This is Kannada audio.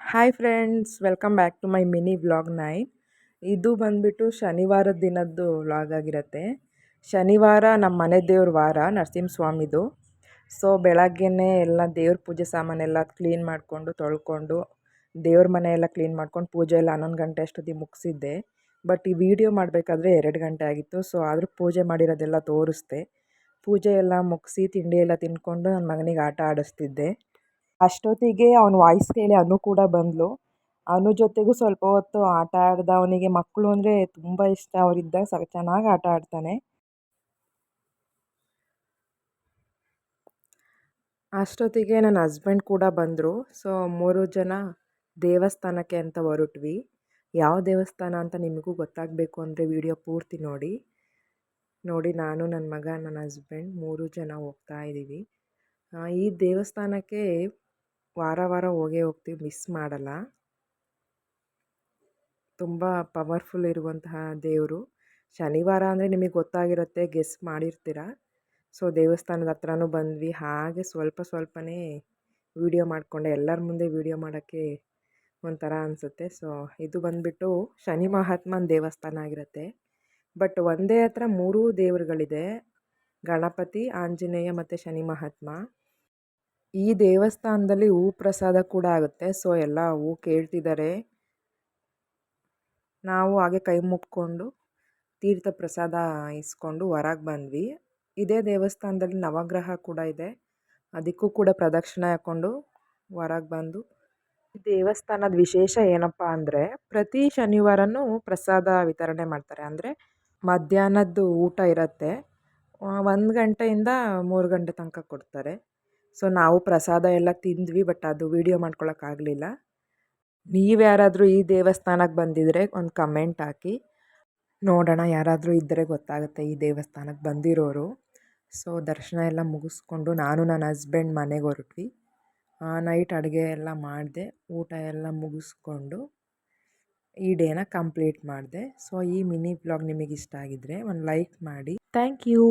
Hi friends, welcome back to my mini vlog 9. ಇದು ಬಂದುಬಿಟ್ಟು ಶನಿವಾರದ ದಿನದ್ದು ವ್ಲಾಗ್ ಆಗಿರುತ್ತೆ. ಶನಿವಾರ ನಮ್ಮ ಮನೆ ದೇವ್ರ ವಾರ ನರಸಿಂಹಸ್ವಾಮಿದು. ಸೊ ಬೆಳಗ್ಗೆನೇ ಎಲ್ಲ ದೇವ್ರ ಪೂಜೆ ಸಾಮಾನೆಲ್ಲ ಕ್ಲೀನ್ ಮಾಡಿಕೊಂಡು ತೊಳ್ಕೊಂಡು ದೇವ್ರ ಮನೆ ಎಲ್ಲ ಕ್ಲೀನ್ ಮಾಡ್ಕೊಂಡು ಪೂಜೆ ಎಲ್ಲ 11 ಗಂಟೆ ಅಷ್ಟೊತ್ತಿಗೆ ಮುಗಿಸಿದ್ದೆ. ಬಟ್ ಈ ವಿಡಿಯೋ ಮಾಡಬೇಕಾದ್ರೆ 2 ಗಂಟೆ ಆಗಿತ್ತು. ಸೊ ಆದರೂ ಪೂಜೆ ಮಾಡಿರೋದೆಲ್ಲ ತೋರಿಸ್ದೆ. ಪೂಜೆ ಎಲ್ಲ ಮುಗಿಸಿ ತಿಂಡಿ ಎಲ್ಲ ತಿಂದ್ಕೊಂಡು ನನ್ನ ಮಗನಿಗೆ ಆಟ ಆಡಿಸ್ತಿದ್ದೆ. ಅಷ್ಟೊತ್ತಿಗೆ ಅವನ ವಾಯ್ಸ್ ಕೇಳಿ ಅನು ಕೂಡ ಬಂದಳು. ಅನು ಜೊತೆಗೂ ಸ್ವಲ್ಪ ಹೊತ್ತು ಆಟ ಆಡ್ದ. ಅವನಿಗೆ ಮಕ್ಕಳು ಅಂದರೆ ತುಂಬ ಇಷ್ಟ. ಅವರಿದ್ದಾಗ ಚೆನ್ನಾಗಿ ಆಟ ಆಡ್ತಾನೆ. ಅಷ್ಟೊತ್ತಿಗೆ ನನ್ನ ಹಸ್ಬೆಂಡ್ ಕೂಡ ಬಂದರು. ಸೊ 3 ಜನ ದೇವಸ್ಥಾನಕ್ಕೆ ಅಂತ ಹೊರಟ್ವಿ. ಯಾವ ದೇವಸ್ಥಾನ ಅಂತ ನಿಮಗೂ ಗೊತ್ತಾಗಬೇಕು ಅಂದರೆ ವಿಡಿಯೋ ಪೂರ್ತಿ ನೋಡಿ. ನಾನು ನನ್ನ ಮಗ ನನ್ನ ಹಸ್ಬೆಂಡ್ 3 ಜನ ಹೋಗ್ತಾ ಇದ್ದೀವಿ. ಈ ದೇವಸ್ಥಾನಕ್ಕೆ ವಾರ ವಾರ ಹೋಗ್ತೀವಿ, ಮಿಸ್ ಮಾಡಲ್ಲ. ತುಂಬ ಪವರ್ಫುಲ್ ಇರುವಂತಹ ದೇವರು. ಶನಿವಾರ ಅಂದರೆ ನಿಮಗೆ ಗೊತ್ತಾಗಿರುತ್ತೆ, ಗೆಸ್ ಮಾಡಿರ್ತೀರ. ಸೊ ದೇವಸ್ಥಾನದ ಹತ್ರನೂ ಬಂದ್ವಿ. ಹಾಗೆ ಸ್ವಲ್ಪನೇ ವಿಡಿಯೋ ಮಾಡಿಕೊಂಡೆ. ಎಲ್ಲರ ಮುಂದೆ ವಿಡಿಯೋ ಮಾಡೋಕ್ಕೆ ಒಂಥರ ಅನಿಸುತ್ತೆ. ಸೊ ಇದು ಬಂದುಬಿಟ್ಟು ಶನಿ ಮಹಾತ್ಮನ ದೇವಸ್ಥಾನ ಆಗಿರುತ್ತೆ. ಬಟ್ ಒಂದೇ ಹತ್ರ 3 ದೇವರುಗಳಿದೆ: ಗಣಪತಿ, ಆಂಜನೇಯ ಮತ್ತು ಶನಿ ಮಹಾತ್ಮ. ಈ ದೇವಸ್ಥಾನದಲ್ಲಿ ಹೂ ಪ್ರಸಾದ ಕೂಡ ಆಗುತ್ತೆ. ಸೊ ಎಲ್ಲ ಹೂ ಕೇಳ್ತಿದ್ದಾರೆ. ನಾವು ಹಾಗೆ ಕೈ ಮುಕ್ಕೊಂಡು ತೀರ್ಥ ಪ್ರಸಾದ ಇಸ್ಕೊಂಡು ಹೊರಗೆ ಬಂದ್ವಿ. ಇದೇ ದೇವಸ್ಥಾನದಲ್ಲಿ ನವಗ್ರಹ ಕೂಡ ಇದೆ. ಅದಕ್ಕೂ ಕೂಡ ಪ್ರದಕ್ಷಿಣೆ ಹಾಕ್ಕೊಂಡು ಹೊರಗೆ ಬಂದು, ದೇವಸ್ಥಾನದ ವಿಶೇಷ ಏನಪ್ಪ ಅಂದರೆ ಪ್ರತಿ ಶನಿವಾರನೂ ಪ್ರಸಾದ ವಿತರಣೆ ಮಾಡ್ತಾರೆ. ಅಂದರೆ ಮಧ್ಯಾಹ್ನದ್ದು ಊಟ ಇರುತ್ತೆ. 1 ಗಂಟೆಯಿಂದ 3 ಗಂಟೆ ತನಕ ಕೊಡ್ತಾರೆ. ಸೊ ನಾವು ಪ್ರಸಾದ ಎಲ್ಲ ತಿಂದ್ವಿ. ಬಟ್ ಅದು ವಿಡಿಯೋ ಮಾಡ್ಕೊಳಕ್ಕಾಗಲಿಲ್ಲ. ನೀವು ಯಾರಾದರೂ ಈ ದೇವಸ್ಥಾನಕ್ಕೆ ಬಂದಿದ್ರೆ ಒಂದು ಕಮೆಂಟ್ ಹಾಕಿ ನೋಡೋಣ. ಯಾರಾದರೂ ಇದ್ದರೆ ಗೊತ್ತಾಗುತ್ತೆ ಈ ದೇವಸ್ಥಾನಕ್ಕೆ ಬಂದಿರೋರು. ಸೊ ದರ್ಶನ ಎಲ್ಲ ಮುಗಿಸ್ಕೊಂಡು ನಾನು ನನ್ನ ಹಸ್ಬೆಂಡ್ ಮನೆಗೆ ಹೊರಟ್ವಿ. ನೈಟ್ ಅಡುಗೆ ಎಲ್ಲ ಮಾಡಿದೆ. ಊಟ ಎಲ್ಲ ಮುಗಿಸ್ಕೊಂಡು ಈ ಡೇನ ಕಂಪ್ಲೀಟ್ ಮಾಡಿದೆ. ಸೊ ಈ ಮಿನಿ ವ್ಲಾಗ್ ನಿಮಗೆ ಇಷ್ಟ ಆಗಿದ್ದರೆ ಒಂದು ಲೈಕ್ ಮಾಡಿ. Thank you.